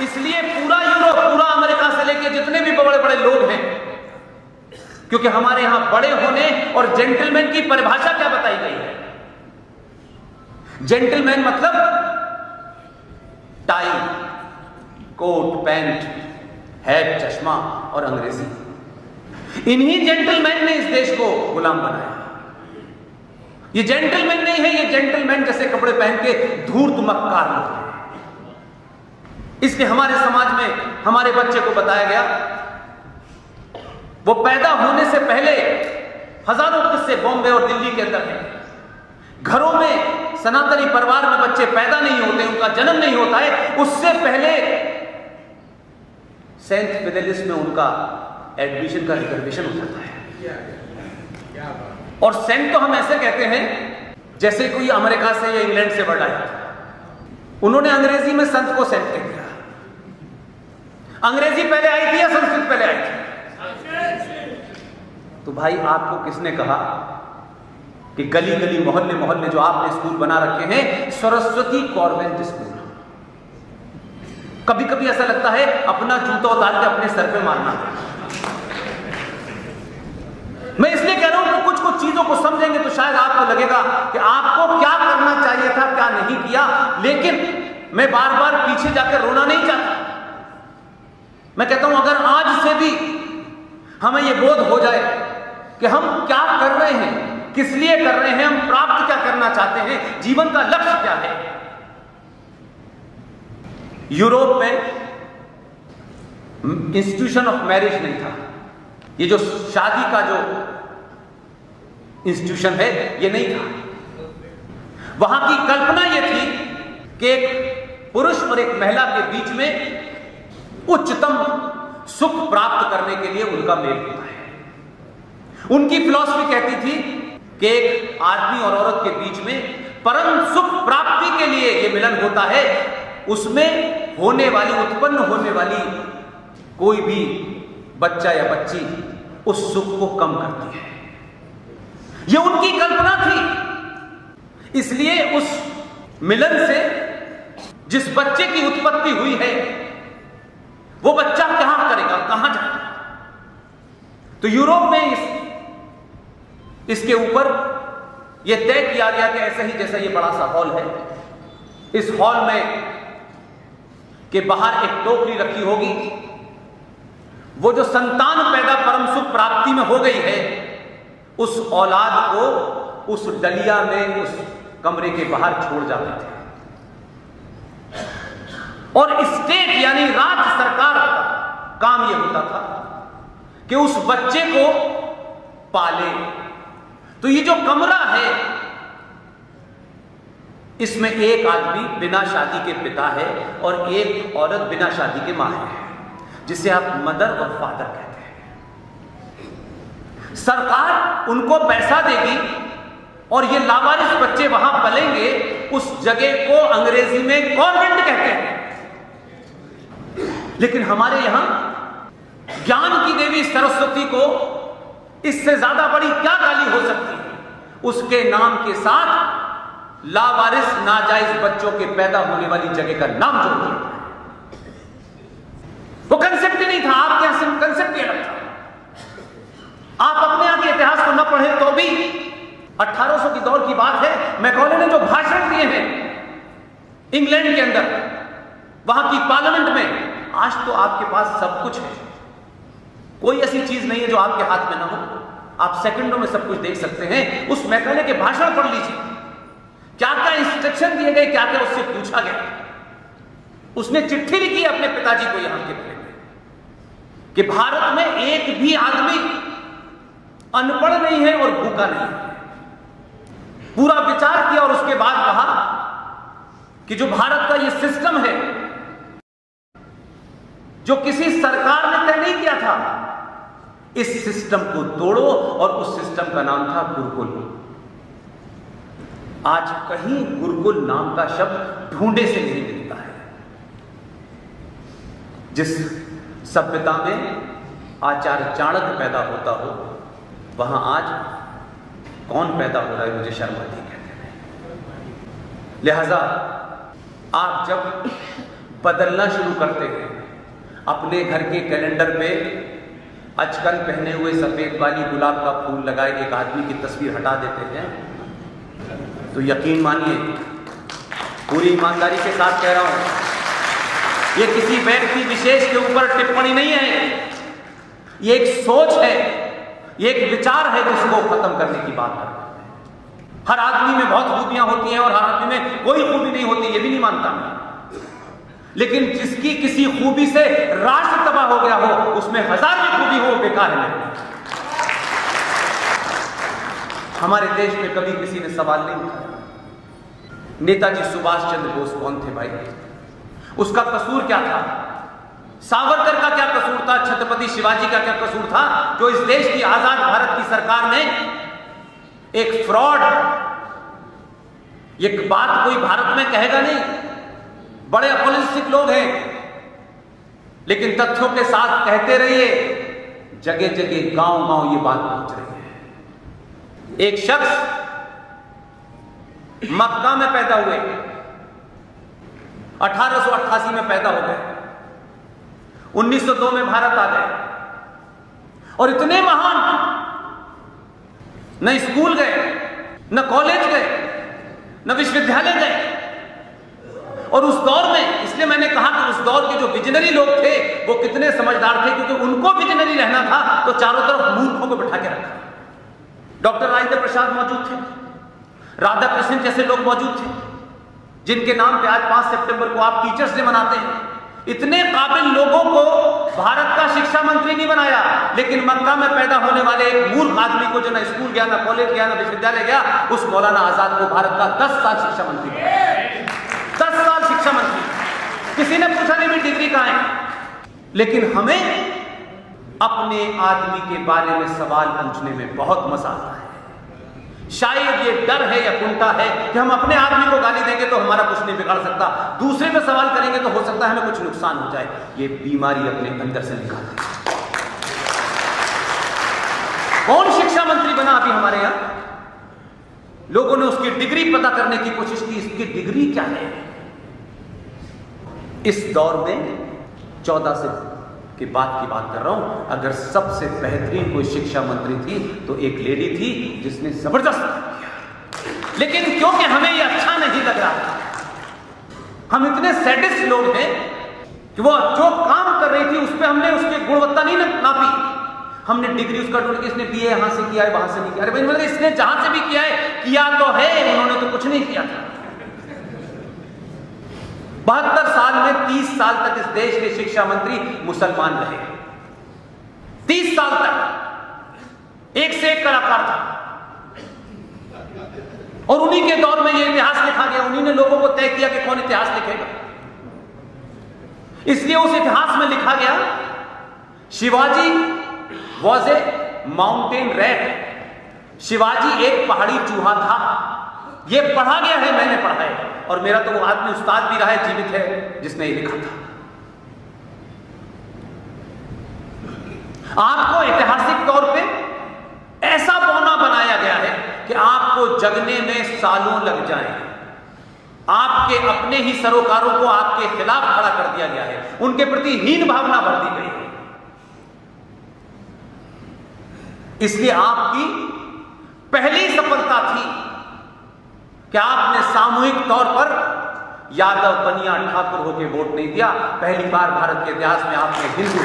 इसलिए पूरा यूरोप, पूरा अमेरिका से लेकर जितने भी बड़े बड़े लोग हैं, क्योंकि हमारे यहां बड़े होने और जेंटलमैन की परिभाषा क्या बताई गई है? जेंटलमैन मतलब टाई, कोट, पैंट, हैट, चश्मा और अंग्रेजी। इन्हीं जेंटलमैन ने इस देश को गुलाम बनाया। ये जेंटलमैन नहीं है, ये जेंटलमैन जैसे कपड़े पहन के धूर्त मक्कार लोग हैं। इसलिए हमारे समाज में हमारे बच्चे को बताया गया, वो पैदा होने से पहले हजारों किस्से बॉम्बे और दिल्ली के अंदर हैं। घरों में सनातनी परिवार में बच्चे पैदा नहीं होते, उनका जन्म नहीं होता है, उससे पहले सेंट फिडेलिस में उनका एडमिशन का रिजर्वेशन हो जाता है। और सेंट तो हम ऐसे कहते हैं जैसे कोई अमेरिका से या इंग्लैंड से वर्ड आया था। उन्होंने अंग्रेजी में संत को सेंट कह दिया। अंग्रेजी पहले आई थी या संस्कृत पहले आई थी? तो भाई आपको किसने कहा कि गली गली मोहल्ले मोहल्ले जो आपने स्कूल बना रखे हैं सरस्वती कॉन्वेंट स्कूल? कभी कभी ऐसा लगता है अपना जूता उतार के अपने सर पे मारना। मैं इसलिए कह रहा हूं कि कुछ कुछ चीजों को समझेंगे तो शायद आपको लगेगा कि आपको क्या करना चाहिए था, क्या नहीं किया। लेकिन मैं बार बार पीछे जाकर रोना नहीं चाहता। मैं कहता हूं अगर आज से भी हमें यह बोध हो जाए कि हम क्या कर रहे हैं, किस लिए कर रहे हैं, हम प्राप्त क्या करना चाहते हैं, जीवन का लक्ष्य क्या है। यूरोप में इंस्टीट्यूशन ऑफ मैरिज नहीं था। ये जो शादी का जो इंस्टीट्यूशन है ये नहीं था। वहां की कल्पना ये थी कि एक पुरुष और एक महिला के बीच में उच्चतम सुख प्राप्त करने के लिए उनका मेल होता है। उनकी फिलॉसफी कहती थी कि एक आदमी और औरत के बीच में परम सुख प्राप्ति के लिए यह मिलन होता है। उसमें होने वाली, उत्पन्न होने वाली कोई भी बच्चा या बच्ची उस सुख को कम करती है। यह उनकी कल्पना थी। इसलिए उस मिलन से जिस बच्चे की उत्पत्ति हुई है वो बच्चा कहां करेगा, कहां जाएगा? तो यूरोप में इसके ऊपर यह तय किया गया कि ऐसा ही जैसा ये बड़ा सा हॉल है, इस हॉल में के बाहर एक टोकरी रखी होगी। वो जो संतान पैदा परम सुख प्राप्ति में हो गई है, उस औलाद को उस डलिया में उस कमरे के बाहर छोड़ जाते थे। और स्टेट यानी राज्य सरकार का काम यह होता था कि उस बच्चे को पाले। तो ये जो कमरा है इसमें एक आदमी बिना शादी के पिता है और एक औरत बिना शादी के मां है, जिसे आप मदर और फादर कहते हैं। सरकार उनको पैसा देगी और ये लावारिस बच्चे वहां पलेंगे। उस जगह को अंग्रेजी में कॉन्वेंट कहते हैं। लेकिन हमारे यहां ज्ञान की देवी सरस्वती को इससे ज्यादा बड़ी क्या गाली हो सकती है? उसके नाम के साथ लावारिस नाजायज बच्चों के पैदा होने वाली जगह का नाम जोड़ दिया। वो कंसेप्ट ही नहीं था। आपके यहां कंसेप्ट ही अलग था। आप अपने यहां के इतिहास को न पढ़े तो भी 1800 की दौर की बात है। मैकॉले ने जो भाषण दिए हैं इंग्लैंड के अंदर, वहां की पार्लियामेंट में, आज तो आपके पास सब कुछ है। कोई ऐसी चीज नहीं है जो आपके हाथ में ना हो। आप सेकंडों में सब कुछ देख सकते हैं। उस मैकॉले के भाषण पढ़ लीजिए, क्या क्या इंस्ट्रक्शन दिए गए, क्या क्या उससे पूछा गया। उसने चिट्ठी लिखी अपने पिताजी को यहां के बारे में कि भारत में एक भी आदमी अनपढ़ नहीं है और भूखा नहीं है। पूरा विचार किया और उसके बाद कहा कि जो भारत का ये सिस्टम है, जो किसी सरकार ने तय नहीं किया था, इस सिस्टम को तोड़ो। और उस सिस्टम का नाम था गुरुकुल। आज कहीं गुरुकुल नाम का शब्द ढूंढे से नहीं मिलता है। जिस सभ्यता में आचार्य चाणक्य पैदा होता हो, वहां आज कौन पैदा हो रहा है? मुझे शर्म आती कहते हैं। लिहाजा आप जब बदलना शुरू करते हैं। अपने घर के कैलेंडर पे अचकन पहने हुए सफेद वाली गुलाब का फूल लगाए एक आदमी की तस्वीर हटा देते हैं, तो यकीन मानिए, पूरी ईमानदारी के साथ कह रहा हूं, ये किसी व्यक्ति विशेष के ऊपर टिप्पणी नहीं है, ये एक सोच है, ये एक विचार है जिसको खत्म करने की बात है। हर आदमी में बहुत खूबियां होती हैं और हर आदमी में कोई खूबी नहीं होती, ये भी नहीं मानता मैं, लेकिन जिसकी किसी खूबी से राष्ट्र तबाह हो गया हो, उसमें हजार भी खूबी हो, बेकार है। हमारे देश में कभी किसी ने सवाल नहीं उठाया नेताजी सुभाष चंद्र बोस कौन थे भाई, उसका कसूर क्या था, सावरकर का क्या कसूर था, छत्रपति शिवाजी का क्या कसूर था, जो इस देश की आजाद भारत की सरकार ने एक फ्रॉड, ये बात कोई भारत में कहेगा नहीं, बड़े अपॉलिस्टिक लोग हैं, लेकिन तथ्यों के साथ कहते रहिए, जगह जगह गांव गांव ये बात पहुंच रही है। एक शख्स मक्का में पैदा हुए, 1888 में पैदा हो गए, 1902 में भारत आ गए और इतने महान, न स्कूल गए, न कॉलेज गए, न विश्वविद्यालय गए, और उस दौर में, इसलिए मैंने कहा कि उस दौर के जो विजनरी लोग थे वो कितने समझदार थे, क्योंकि उनको विजनरी रहना था तो चारों तरफ मूर्खों को बिठा के रखा। डॉक्टर राजेंद्र प्रसाद मौजूद थे, राधा कृष्ण जैसे लोग मौजूद थे, जिनके नाम पे आज 5 सितंबर को आप टीचर्स डे मनाते हैं। इतने काबिल लोगों को भारत का शिक्षा मंत्री नहीं बनाया, लेकिन मक्का में पैदा होने वाले एक मूर्ख आदमी को, जो ना स्कूल गया, ना कॉलेज गया, ना विश्वविद्यालय गया, उस मौलाना आजाद को भारत का 10 साल शिक्षा मंत्री बनाया। 10 साल शिक्षा मंत्री, किसी ने पूछा नहीं भी डिग्री कहां है। लेकिन हमें अपने आदमी के बारे में सवाल पूछने में बहुत मजा आता है। शायद ये डर है या कुंठा है कि हम अपने आदमी को गाली देंगे तो हमारा कुछ नहीं बिगाड़ सकता, दूसरे पे सवाल करेंगे तो हो सकता है हमें कुछ नुकसान हो जाए। ये बीमारी अपने अंदर से निकालते हैं। कौन शिक्षा मंत्री बना अभी हमारे यहां? लोगों ने उसकी डिग्री पता करने की कोशिश की, इसकी डिग्री क्या है। इस दौर में 14 से की बात कर रहा हूं, अगर सबसे बेहतरीन कोई शिक्षा मंत्री थी तो एक लेडी थी जिसने जबरदस्त किया, लेकिन क्योंकि हमें यह अच्छा नहीं लग रहा था, हम इतने सैडिस्ट लोग हैं कि वो जो काम कर रही थी उस पर हमने उसकी गुणवत्ता नहीं नापी, हमने डिग्री उसका ढूंढ के, इसने बीए यहां से किया है, वहां से नहीं किया। अरे भाई, मतलब इसने जहां से भी किया है, किया तो है, उन्होंने तो कुछ नहीं किया था। 72 साल में 30 साल तक इस देश के शिक्षा मंत्री मुसलमान रहे। 30 साल तक एक से एक कलाकार था, और उन्हीं के दौर में यह इतिहास लिखा गया, उन्हीं ने लोगों को तय किया कि कौन इतिहास लिखेगा। इसलिए उस इतिहास में लिखा गया, Shivaji was a mountain rat, Shivaji एक पहाड़ी चूहा था। यह पढ़ा गया है, मैंने पढ़ा है, और मेरा तो वो आदमी उस्ताद भी रहा है, जीवित है, जिसने ये लिखा था। आपको ऐतिहासिक तौर पे ऐसा बौना बनाया गया है कि आपको जगने में सालों लग जाए। आपके अपने ही सरोकारों को आपके खिलाफ खड़ा कर दिया गया है, उनके प्रति हीन भावना भर दी गई है। इसलिए आपकी पहली सफलता थी कि आपने सामूहिक तौर पर यादव, बनिया, ठाकुर होकर वोट नहीं दिया। पहली बार भारत के इतिहास में आपने हिंदू